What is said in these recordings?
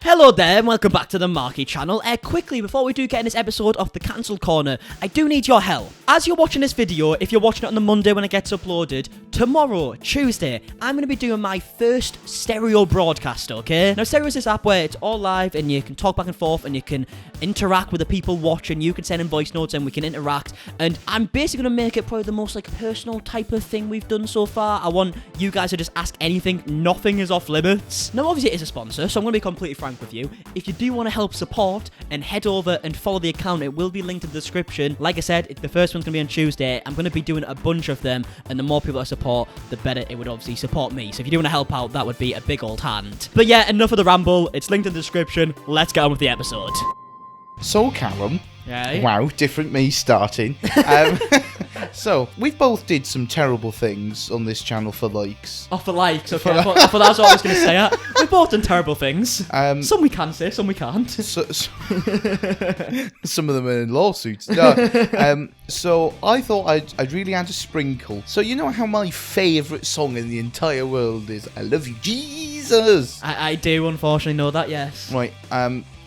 Hello there and welcome back to the MARKIE channel. Quickly, before we do get in this episode of the Cancelled Corner, I do need your help. As you're watching this video, if you're watching it on the Monday when it gets uploaded, tomorrow, Tuesday, I'm going to be doing my first stereo broadcast, okay? Now, stereo is this app where it's all live and you can talk back and forth and you can interact with the people watching. You can send in voice notes and we can interact. And I'm basically going to make it probably the most personal type of thing we've done so far. I want you guys to just ask anything. Nothing is off limits. Now, obviously, it is a sponsor, so I'm going to be completely frank with you. If you do want to help support and head over and follow the account, it will be linked in the description. Like I said, the first one's going to be on Tuesday. I'm going to be doing a bunch of them, and the more people I support, the better it would obviously support me. So if you do want to help out, that would be a big old hand. But yeah, enough of the ramble. It's linked in the description. Let's get on with the episode. So, Callum, yeah. Wow, different me starting. So, we've both did some terrible things on this channel for likes. Oh, for likes, okay. I thought that was what I was going to say. We've both done terrible things. Some we can say, some we can't. Some of them are in lawsuits. No. So, I thought I'd really add a sprinkle. So, you know how my favourite song in the entire world is I Love You, Jesus? I do, unfortunately, know that, yes. Right,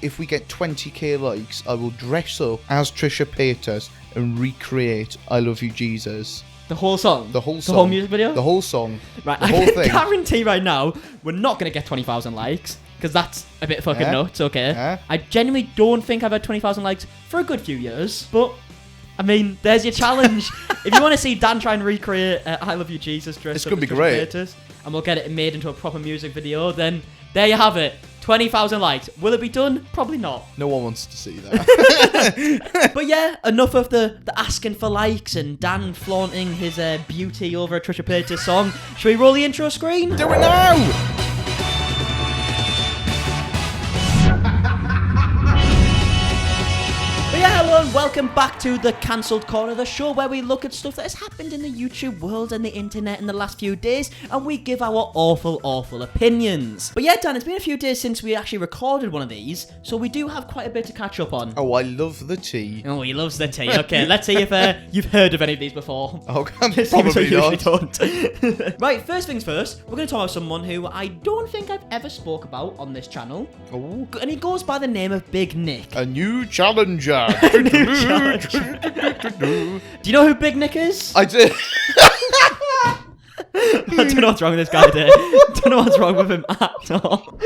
if we get 20k likes, I will dress up as Trisha Paytas and recreate I Love You, Jesus. The whole song? The whole song. The whole music video? The whole song. Right, the whole I can thing. guarantee right now we're not going to get 20,000 likes, because that's a bit fucking nuts, okay? Yeah. I genuinely don't think I've had 20,000 likes for a good few years, but, I mean, there's your challenge. If you want to see Dan try and recreate I Love You, Jesus dress it's up going to as be Trisha great. Paytas, and we'll get it made into a proper music video, then there you have it. 20,000 likes. Will it be done? Probably not. No one wants to see that. But yeah, enough of the asking for likes and Dan flaunting his beauty over a Trisha Paytas song. Should we roll the intro screen? Do it now! But yeah, hello and welcome back to the Cancelled Corner, the show where we look at stuff that has happened in the YouTube world and the internet in the last few days, and we give our awful opinions. But yeah, Dan, it's been a few days since we actually recorded one of these, so we do have quite a bit to catch up on. Oh, I love the tea. Oh, he loves the tea. Okay, let's see if you've heard of any of these before. Oh, Probably probably not. Don't. Right, first things first, we're going to talk about someone who I don't think I've ever spoke about on this channel. Oh. And he goes by the name of Big Nick. A new challenger. Do you know who Big Nick is? I did. I don't know what's wrong with this guy today. Don't know what's wrong with him at all.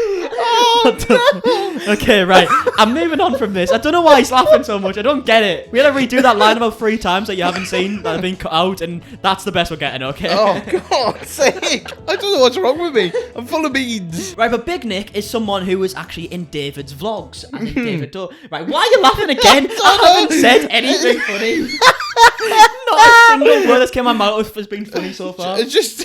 Okay, right. I'm moving on from this. I don't know why he's laughing so much. I don't get it. We had to redo that line about 3 times that you haven't seen that have been cut out, and that's the best we're getting, okay? Oh, God's sake. I don't know what's wrong with me. I'm full of beans. Right, but Big Nick is someone who was actually in David's vlogs. And in David Right, why are you laughing again? I haven't said anything funny. Not a single word that's came out of my mouth has been funny so far. It's just...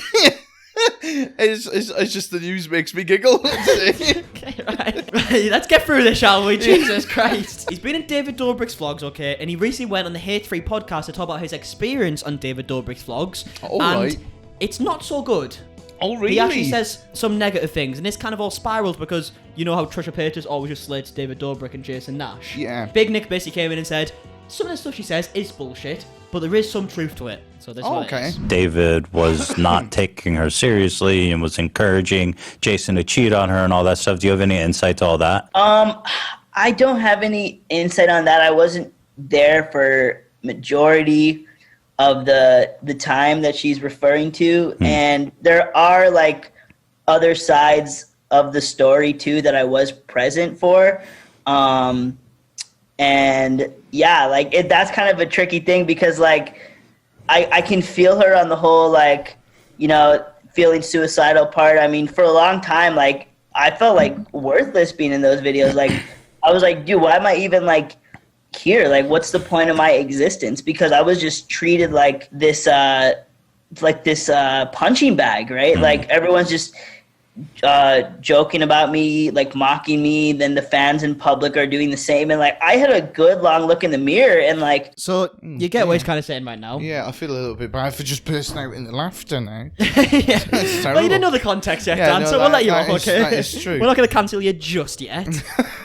it's just the news makes me giggle. Okay, right. Let's get through this, shall we? Jesus Christ. He's been in David Dobrik's vlogs, okay, and he recently went on the Hate 3 podcast to talk about his experience on David Dobrik's vlogs. All and right. It's not so good. Oh, really? He actually says some negative things, and this kind of all spiraled because you know how Trisha Paytas always just slates David Dobrik and Jason Nash? Yeah. Big Nick basically came in and said, some of the stuff she says is bullshit, but there is some truth to it. So this is what it is. David was not taking her seriously and was encouraging Jason to cheat on her and all that stuff. Do you have any insight to all that? I don't have any insight on that. I wasn't there for majority of the time that she's referring to, and there are like other sides of the story too that I was present for. And yeah, like that's kind of a tricky thing because like I can feel her on the whole, like, you know, feeling suicidal part. I mean, for a long time, like I felt like worthless being in those videos. Like I was like, dude, why am I even like here? Like, what's the point of my existence? Because I was just treated like this punching bag, right? Like everyone's just joking about me, like mocking me, then the fans in public are doing the same, and like I had a good long look in the mirror and like... So you get what he's kind of saying right now. Yeah, I feel a little bit bad for just bursting out in the laughter now. Yeah. Well, you didn't know the context yet, Dan, no, so we'll let you off, okay? That is true. We're not going to cancel you just yet.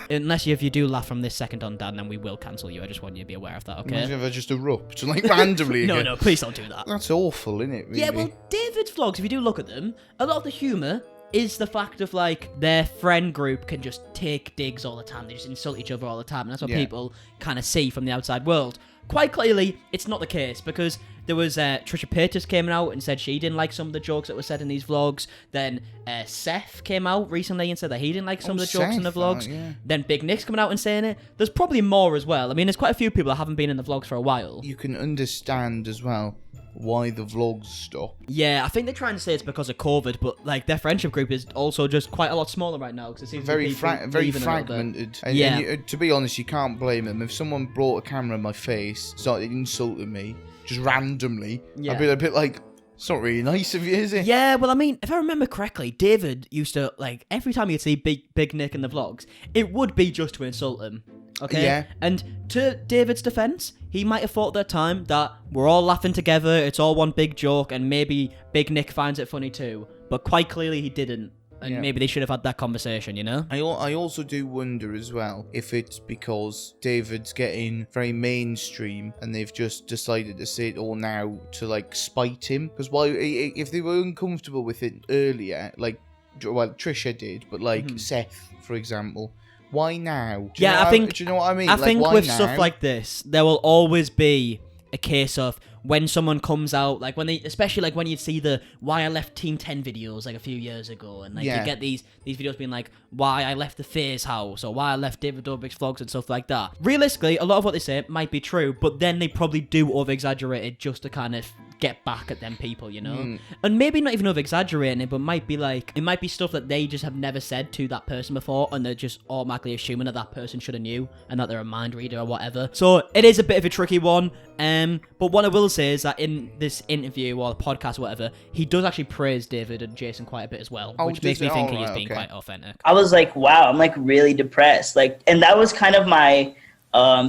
Unless if you do laugh from this second on, Dan, then we will cancel you. I just want you to be aware of that, okay? Imagine if I just erupt, like randomly again. No, please don't do that. That's awful, isn't it, really? Yeah, well, David's vlogs, if you do look at them, a lot of the humour is the fact of like their friend group can just take digs all the time. They just insult each other all the time. And that's what people kind of see from the outside world. Quite clearly, it's not the case, because there was Trisha Paytas came out and said she didn't like some of the jokes that were said in these vlogs. Then Seth came out recently and said that he didn't like some of the jokes in the vlogs. Then Big Nick's coming out and saying it. There's probably more as well. I mean, there's quite a few people that haven't been in the vlogs for a while. You can understand as well why the vlogs stop. Yeah, I think they're trying to say it's because of COVID, but like their friendship group is also just quite a lot smaller right now, because it seems very very fragmented. And to be honest, you can't blame them. If someone brought a camera in my face, started insulting me just randomly, I'd be a bit like, it's not really nice of you, is it? Yeah, well, I mean, if I remember correctly, David used to, like, every time you'd see Big Nick in the vlogs, it would be just to insult him. Okay? Yeah. And to David's defense, he might have thought at that time that we're all laughing together, it's all one big joke, and maybe Big Nick finds it funny too. But quite clearly he didn't. And maybe they should have had that conversation, you know? I also do wonder as well if it's because David's getting very mainstream and they've just decided to say it all now to, like, spite him. Because if they were uncomfortable with it earlier, like, well, Trisha did, but, like, Seth, for example, why now? Do you know what I mean? I think with stuff like this, there will always be a case of when someone comes out, like especially like when you see the why I left Team 10 videos like a few years ago, and like you get these videos being like why I left the FaZe house or why I left David Dobrik's vlogs and stuff like that. Realistically, a lot of what they say might be true, but then they probably do over-exaggerate it just to kind of get back at them people, you know? And maybe not even over-exaggerating it, but might be stuff that they just have never said to that person before, and they're just automatically assuming that that person should have knew, and that they're a mind reader or whatever. So it is a bit of a tricky one, but what I will say is that in this interview or podcast or whatever, he does actually praise David and Jason quite a bit as well, which makes me think he is being quite authentic. I was like, wow, I'm like really depressed. Like, and that was kind of my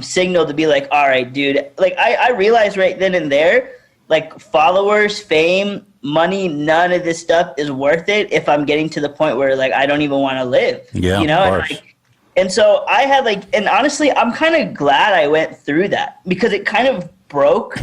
signal to be like, all right, dude. Like, I realized right then and there, like, followers, fame, money, none of this stuff is worth it if I'm getting to the point where, like, I don't even want to live. Yeah, you know? And so I had, like, and honestly, I'm kind of glad I went through that, because it kind of broke,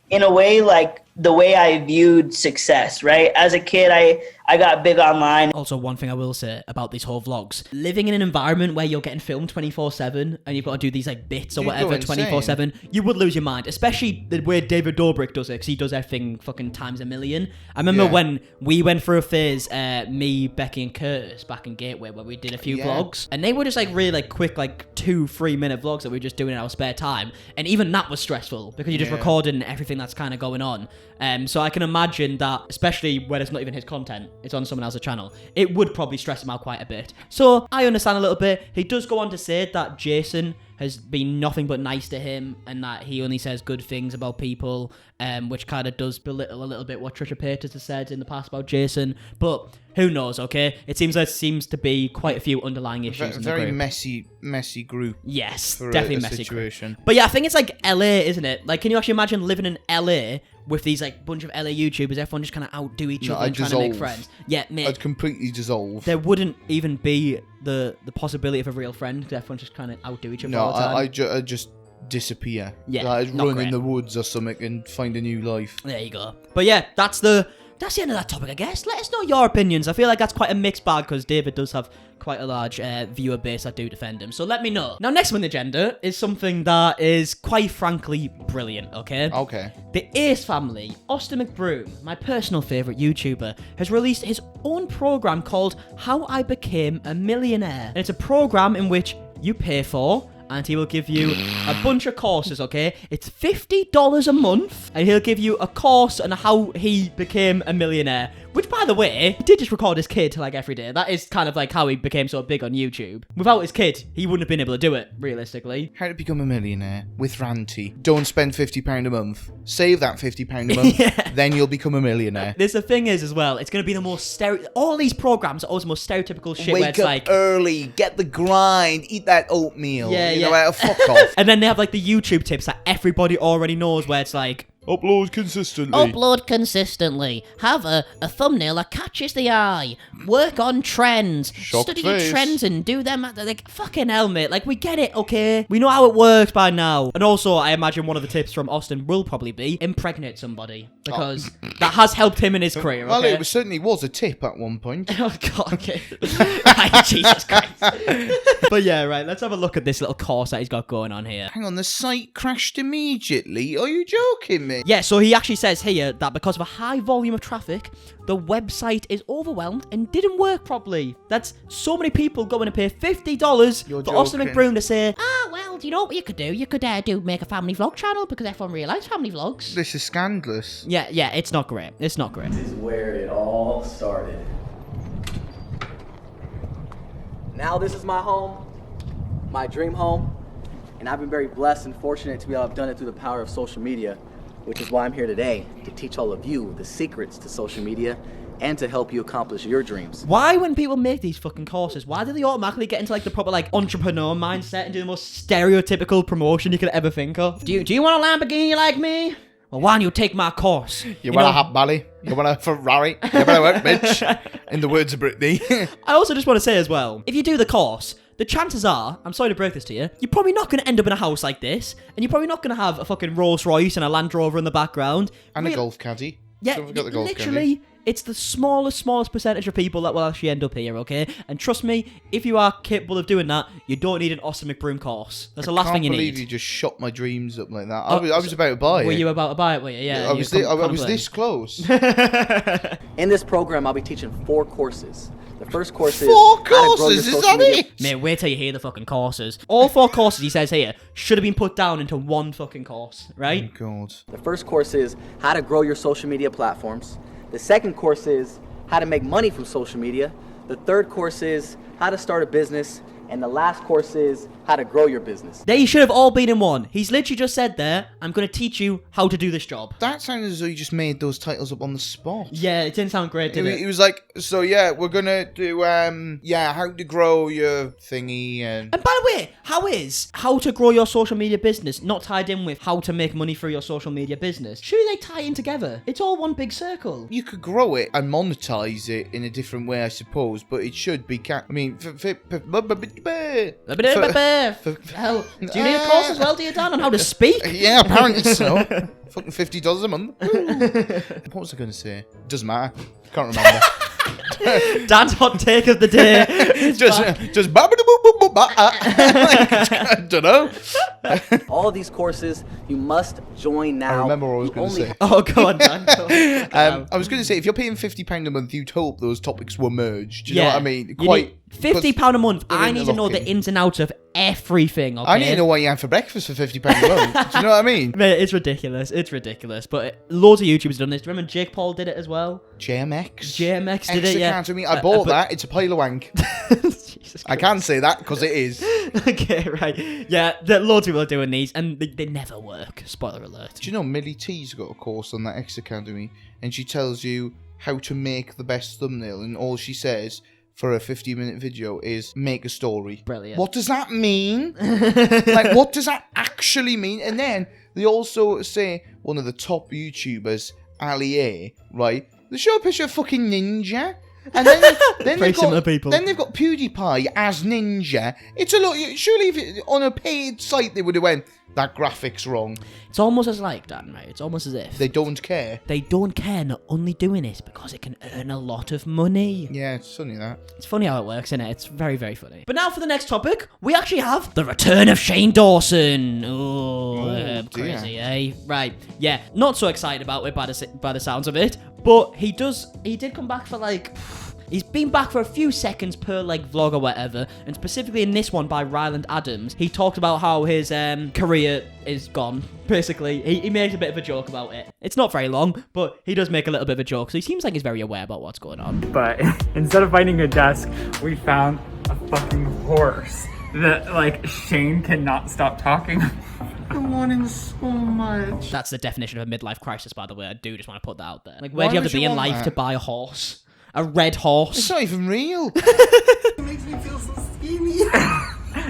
in a way, like, the way I viewed success, right? As a kid, I got big online. Also, one thing I will say about these whole vlogs, living in an environment where you're getting filmed 24/7 and you've got to do these like bits or whatever 24/7, you would lose your mind, especially the way David Dobrik does it, because he does everything fucking times a million. I remember when we went through a phase, me, Becky and Curtis back in Gateway, where we did a few vlogs, and they were just like really like quick, like 2-3 minute vlogs that we were just doing in our spare time, and even that was stressful because you're just recording everything that's kind of going on. So I can imagine that, especially when it's not even his content, it's on someone else's channel, it would probably stress him out quite a bit. So I understand a little bit. He does go on to say that Jason has been nothing but nice to him, and that he only says good things about people, which kind of does belittle a little bit what Trisha Paytas has said in the past about Jason. But who knows, okay? It seems to be quite a few underlying issues in the group. Very messy group. Yes, definitely messy situation. But yeah, I think it's like LA, isn't it? Like, can you actually imagine living in LA with these like bunch of LA YouTubers, everyone just kind of outdo each other and trying to make friends? Yeah, mate. I'd completely dissolve. There wouldn't even be the possibility of a real friend, because everyone just kind of outdo each other all the time. I'd just disappear. Yeah, I'd run in the woods or something and find a new life. There you go. But yeah, that's the end of that topic, I guess. Let us know your opinions. I feel like that's quite a mixed bag, because David does have quite a large viewer base that do defend him. So let me know. Now, next on the agenda is something that is quite frankly brilliant, okay? Okay. The Ace family, Austin McBroom, my personal favourite YouTuber, has released his own programme called How I Became a Millionaire. And it's a programme in which you pay for, and he will give you a bunch of courses, okay? It's $50 a month, and he'll give you a course on how he became a millionaire. Which, by the way, he did just record his kid, like, every day. That is kind of like how he became so big on YouTube. Without his kid, he wouldn't have been able to do it, realistically. How to become a millionaire with Ranty. Don't spend £50 a month. Save that £50 a month, then you'll become a millionaire. There's the thing is, as well, it's going to be the most all these programs are always the most stereotypical shit. Wake where it's up like early, get the grind, eat that oatmeal. Yeah, you know, fuck off. And then they have like the YouTube tips that everybody already knows, where it's like, Upload consistently. Upload consistently. Have a thumbnail that catches the eye. Work on trends. Shocked Study face. the trends and do them. Like, fucking hell, mate. Like, we get it, okay? We know how it works by now. And also, I imagine one of the tips from Austin will probably be impregnate somebody. Because that has helped him in his career, Well, okay? it certainly was a tip at one point. Oh, God, okay. Right, Jesus Christ. But yeah, right, let's have a look at this little course that he's got going on here. Hang on, the site crashed immediately. Are you joking me? Yeah, so he actually says here that because of a high volume of traffic, the website is overwhelmed and didn't work properly. That's so many people going to pay $50 You're for Austin joking. McBroom to say, well, do you know what you could do? You could make a family vlog channel because everyone really likes family vlogs. This is scandalous. Yeah, it's not great. It's not great. This is where it all started. Now this is my home, my dream home, and I've been very blessed and fortunate to be able to have done it through the power of social media, which is why I'm here today, to teach all of you the secrets to social media and to help you accomplish your dreams. Why, when people make these fucking courses, why do they automatically get into like the proper like entrepreneur mindset and do the most stereotypical promotion you could ever think of? Do you want a Lamborghini like me? Well, why don't you take my course? You want a hot belly? You want a Ferrari? You better work, bitch. In the words of Britney. I also just want to say as well, if you do the course, the chances are, I'm sorry to break this to you, you're probably not going to end up in a house like this, and you're probably not going to have a fucking Rolls Royce and a Land Rover in the background. And a golf caddy. Yeah, Don't forget the golf literally, caddy. it's the smallest percentage of people that will actually end up here, okay? And trust me, if you are capable of doing that, you don't need an Austin McBroom course. That's the last thing you I can't need. believe you just shot my dreams up like that. I was about to buy it. Were you about to buy it, were you? Yeah. I was this close. In this program, I'll be teaching 4 courses. The first course is Four how to grow your courses? Is social that media. it? Mate, wait till you hear the fucking courses. All 4 courses, he says here, should have been put down into one fucking course, right? Oh, God. The first course is how to grow your social media platforms. The second course is how to make money from social media. The third course is how to start a business. And the last course is how to grow your business. They should have all been in one. He's literally just said there, I'm going to teach you how to do this job. That sounded as though you just made those titles up on the spot. Yeah, it didn't sound great, did It it? was like, so yeah, we're gonna do, how to grow your thingy and... And by the way, how to grow your social media business not tied in with how to make money through your social media business? Surely they tie in together. It's all one big circle. You could grow it and monetize it in a different way, I suppose, but it should be... Hell, do you need a course as well, do you, Dan, on how to speak? Yeah, apparently so. Fucking $50 a month. What was I going to say? Doesn't matter. Can't remember. Dan's hot take of the day. I don't know. All of these courses, you must join now. I remember what I was You going to only say. Oh, go on, Dan. I was going to say, if you're paying £50 a month, you'd hope those topics were merged. Do you know what I mean? You need £50 a month. they're I need to know the interlocking. ins and outs of everything, okay? I need to know what you have for breakfast for £50 a month. Do you know what I mean? Mate, it's ridiculous. It's ridiculous. But loads of YouTubers have done this. Remember Jake Paul did it as well? JMX. JMX did it, yeah. Academy. I bought that. It's a pile of wank. Jesus I can't say that because it is. Okay, right. Yeah, loads of people are doing these, and they never work. Spoiler alert. Do you know Millie T's got a course on that X Academy, and she tells you how to make the best thumbnail, and all she says for a 50-minute video is make a story. Brilliant. What does that mean? Like, what does that actually mean? And then they also say one of the top YouTubers, Ali A, right? They show a picture of fucking Ninja. And then Very similar people. Then they've got PewDiePie as Ninja. It's a lot. Surely, if on a paid site, they would have went, that graphic's wrong. It's almost as like, Dan, right? It's almost as if They don't care. they don't care, not only doing this because it can earn a lot of money. Yeah, it's funny that. It's funny how it works, isn't it? It's very, very funny. But now for the next topic, we actually have the return of Shane Dawson. Oh, crazy, eh? Right, yeah. Not so excited about it by the sounds of it, but he did come back for like... He's been back for a few seconds per like vlog or whatever, and specifically in this one by Ryland Adams, he talked about how his career is gone. Basically, he made a bit of a joke about it. It's not very long, but he does make a little bit of a joke, so he seems like he's very aware about what's going on. But instead of finding a desk, we found a fucking horse that, like, Shane cannot stop talking. I want him so much. That's the definition of a midlife crisis, by the way. I do just want to put that out there. Like, Why where do you have would to be you in want life that? to buy a horse? A red horse? It's not even real.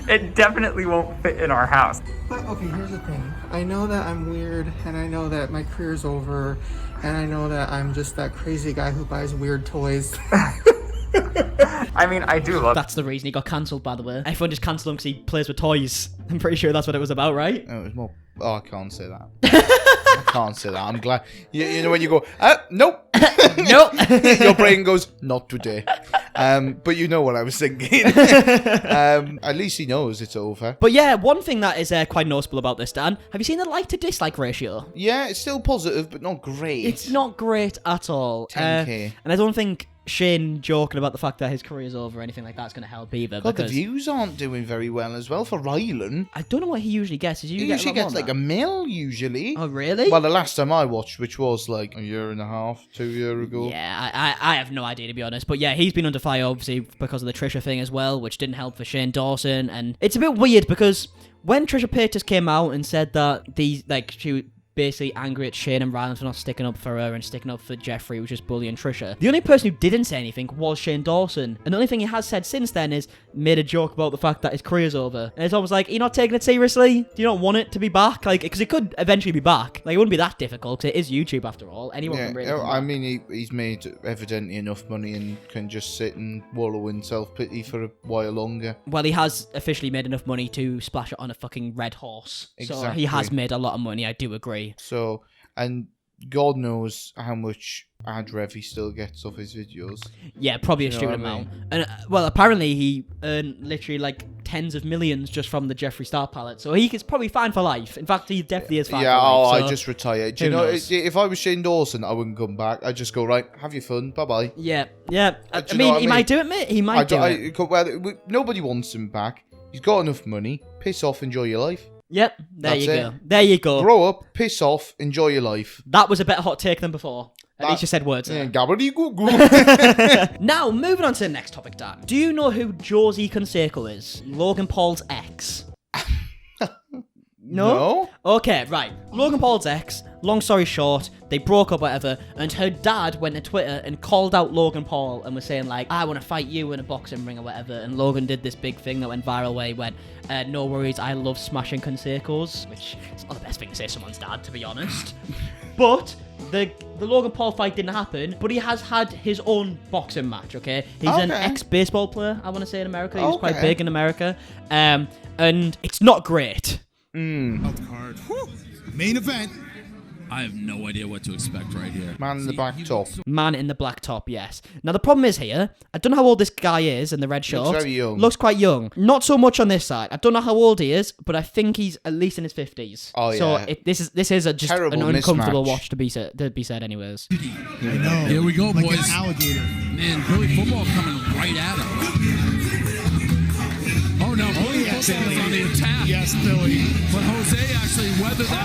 It It definitely won't fit in our house. But okay, here's the thing. I know that I'm weird, and I know that my career's over, and I know that I'm just that crazy guy who buys weird toys. I mean, I do love. That's the reason he got cancelled, by the way. Everyone just cancelled him because he plays with toys. I'm pretty sure that's what it was about, right? Oh, it was more. Oh, I can't say that. I can't say that. I'm glad. You know when you go, nope. Nope. Your brain goes, not today. But you know what I was thinking. At least he knows it's over. But yeah, one thing that is quite noticeable about this, Dan, have you seen the like to dislike ratio? Yeah, it's still positive, but not great. It's not great at all. 10K. And I don't think Shane joking about the fact that his career's over or anything like that's going to help either. God, the because views aren't doing very well as well for Rylan. I don't know what he usually gets. He usually gets like a mil, usually. Oh, really? Well, the last time I watched, which was like a year and a half, 2 years ago. Yeah, I have no idea, to be honest. But yeah, he's been under fire, obviously, because of the Trisha thing as well, which didn't help for Shane Dawson. And it's a bit weird because when Trisha Paytas came out and said that she was basically angry at Shane and Rylan for not sticking up for her and sticking up for Jeffrey, which is bullying Trisha. The only person who didn't say anything was Shane Dawson. And the only thing he has said since then is made a joke about the fact that his career's over. And it's almost like, you're not taking it seriously? Do you not want it to be back? Like, because it could eventually be back. Like, it wouldn't be that difficult, because it is YouTube after all. Anyone can really come I back. mean, he's made evidently enough money and can just sit and wallow in self-pity for a while longer. Well, he has officially made enough money to splash it on a fucking red horse. So Exactly. he has made a lot of money, I do agree. So, and God knows how much ad rev he still gets off his videos. Yeah, probably a You know stupid what I amount. And well, apparently he earned literally like tens of millions just from the Jeffree Star palette, so he is probably fine for life. In fact, he definitely is fine. Yeah, for life, so I just retired. Do you who know, knows? if I was Shane Dawson, I wouldn't come back. I'd just go, right, have your fun, bye-bye. Yeah. Do you I know mean, what I he mean? might do it, mate. He might do it. Well, nobody wants him back. He's got enough money. Piss off, enjoy your life. Yep. There That's you it. go. There you go. Grow up, piss off, enjoy your life. That was a better hot take than before. At least you said words. Yeah, there. gabbity-goo-goo. Now, moving on to the next topic, Dan. Do you know who Josie Canseco is? Logan Paul's ex. No? Okay, right. Logan Paul's ex, long story short, they broke up, whatever, and her dad went to Twitter and called out Logan Paul and was saying, like, I want to fight you in a boxing ring or whatever, and Logan did this big thing that went viral where he went, no worries, I love smashing Cansecos, which is not the best thing to say to someone's dad, to be honest. But the Logan Paul fight didn't happen, but he has had his own boxing match, okay? He's an ex-baseball player, I want to say, in America. He was quite big in America. And it's not great. Card. Main event. I have no idea what to expect right here. Man in the black top. Man in the black top, yes. Now, the problem is here, I don't know how old this guy is in the red shorts. Looks very young. Looks quite young. Not so much on this side. I don't know how old he is, but I think he's at least in his 50s. Oh, so yeah. this is just Terrible an uncomfortable mismatch. watch to be said anyways. I know. Here we go, like boys. An alligator. Man, Billy football coming right at him. Oh no, Billy yeah, football Billy. is on the attack. Yes, Billy. But Jose actually weathered that.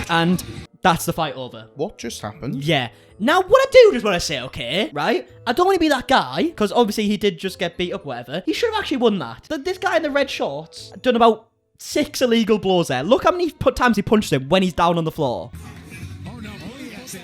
And that's the fight over. What just happened? Yeah. Now, what I do just want to say, okay, right? I don't want to be that guy, because obviously he did just get beat up, whatever. He should have actually won that. This guy in the red shorts done about 6 illegal blows there. Look how many times he punched him when he's down on the floor.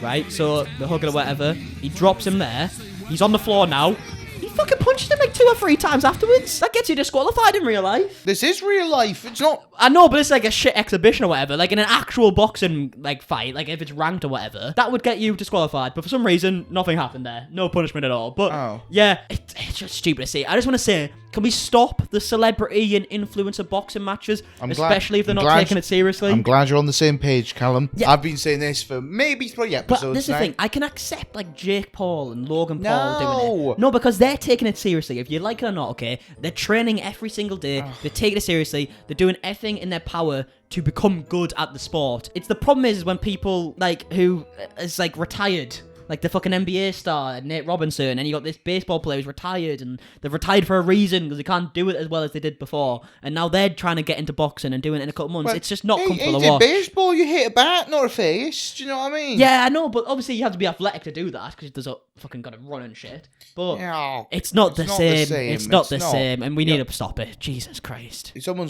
Right, so the hug or whatever, he drops him there. He's on the floor now. He fucking punched him like 2 or 3 times afterwards. That gets you disqualified in real life. This is real life. It's not. I know, but it's like a shit exhibition or whatever. Like in an actual boxing like fight, like if it's ranked or whatever, that would get you disqualified. But for some reason, nothing happened there. No punishment at all. But yeah, it's just stupid to see. I just want to say, can we stop the celebrity and influencer boxing matches, especially if they're not taking it seriously? I'm glad you're on the same page, Callum. Yeah. I've been saying this for maybe 3 episodes. But this is the now. thing, I can accept like Jake Paul and Logan Paul doing No. it. No, because they're taking it seriously. If you like it or not, okay? They're training every single day. They're taking it seriously. They're doing everything in their power to become good at the sport. It's the problem is when people like who is like retired. Like the fucking NBA star, Nate Robinson, and you got this baseball player who's retired, and they've retired for a reason because they can't do it as well as they did before. And now they're trying to get into boxing and doing it in a couple months. Well, it's just not comfortable he to did watch. baseball, you hit a bat, not a face. Do you know what I mean? Yeah, I know, but obviously you have to be athletic to do that because there's a fucking got to run and shit. But Yeah, it's not the same. It's not the not. same, and we need to stop it. Jesus Christ. Someone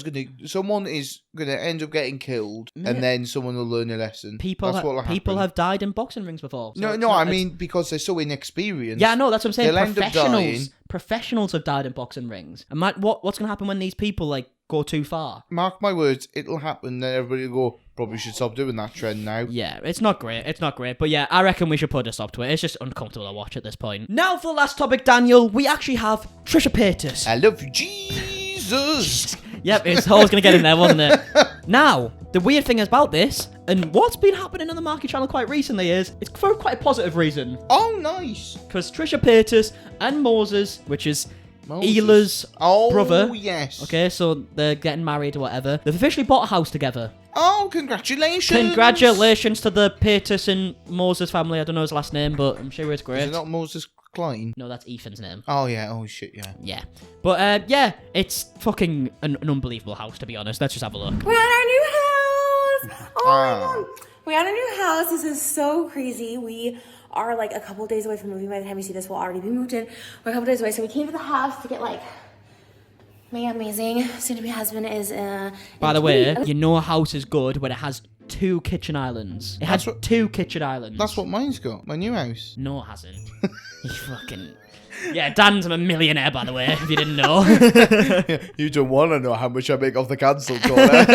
is gonna end up getting killed, and then someone will learn a lesson. People That's what will people happen. have died in boxing rings before. So No, it's no, not- I it's mean, because they're so inexperienced. Yeah, no, that's what I'm saying. They'll end up dying. Professionals have died in boxing rings. And what's going to happen when these people, like, go too far? Mark my words, it'll happen. Then everybody will go, probably should stop doing that trend now. Yeah, it's not great. It's not great. But yeah, I reckon we should put a stop to it. It's just uncomfortable to watch at this point. Now for the last topic, Daniel, we actually have Trisha Paytas. I love you, Jesus. Yep, it's always going to get in there, wasn't it? Now, the weird thing about this, and what's been happening on the Markie channel quite recently is, it's for quite a positive reason. Oh, nice. Because Trisha Paytas and Moses, which is Hila's brother. Oh, yes. Okay, so they're getting married or whatever. They've officially bought a house together. Oh, congratulations. Congratulations to the Paytas and Moses family. I don't know his last name, but I'm sure it's great. Is it not Moses Klein? No, that's Ethan's name. Oh, yeah. Oh, shit, yeah. Yeah. But, yeah, it's fucking an unbelievable house, to be honest. Let's just have a look. We're at our new house. Oh, my God. We're at our new house. This is so crazy. We are, like, a couple days away from moving. By the time you see this, we'll already be moved in. We're a couple days away. So we came to the house to get, like, my amazing soon-to-be husband is, By the way, you know a house is good when it has 2 kitchen islands. It has 2 kitchen islands. That's what mine's got. My new house. No, it hasn't. You fucking... Yeah, Dan's a millionaire, by the way, if you didn't know. You don't want to know how much I make off the cancel corner.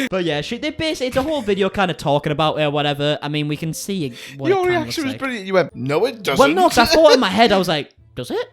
But yeah, they basically, it's a whole video kind of talking about it or whatever. I mean, we can see what Your it reaction was like. brilliant. You went, no, it doesn't. Well, no, because I thought in my head, I was like, does it?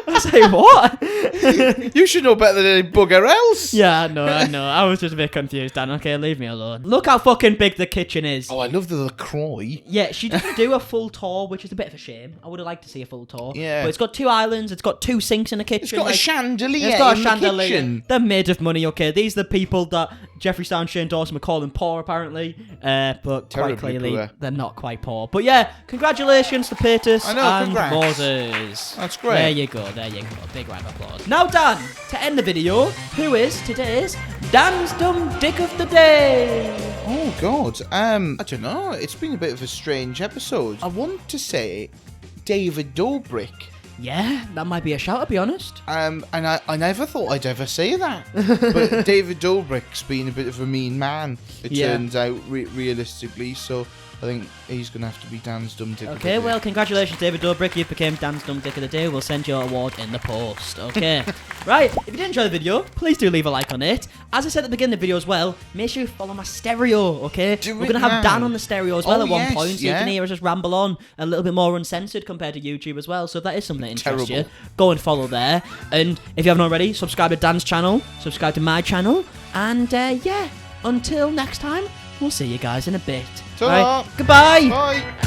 I was like, what? You should know better than any bugger else. Yeah, I know. I was just a bit confused, Dan. Okay, leave me alone. Look how fucking big the kitchen is. Oh, I love the LaCroix. Yeah, she didn't do a full tour, which is a bit of a shame. I would have liked to see a full tour. Yeah. But it's got 2 islands, it's got 2 sinks in the kitchen. It's got a chandelier It's got a in the chandelier. kitchen. They're made of money, okay? These are the people that Jeffree Star and Shane Dawson were calling poor, apparently. But Terribly quite clearly, poor. they're not quite poor. But yeah, congratulations to Paytas I know, and congrats. Moses. That's great. There you go. Big round of applause. Now, Dan, to end the video, who is today's Dan's Dumb Dick of the Day? Oh, God. I don't know. It's been a bit of a strange episode. I want to say David Dobrik. Yeah, that might be a shout, to be honest. And I never thought I'd ever say that. But David Dobrik's been a bit of a mean man, it turns out, realistically. So I think he's going to have to be Dan's Dumb Dick of the Day. Okay, well, congratulations, David Dobrik. You became Dan's Dumb Dick of the Day. We'll send your award in the post. Okay. Right, if you did enjoy the video, please do leave a like on it. As I said at the beginning of the video as well, make sure you follow my stereo, okay? We're going to have Dan on the stereo as well at one point, so you can hear us just ramble on a little bit more uncensored compared to YouTube as well. So if that is something that interests you, go and follow there. And if you haven't already, subscribe to Dan's channel, subscribe to my channel, and yeah, until next time, we'll see you guys in a bit. Ta-da. Right, goodbye! Bye!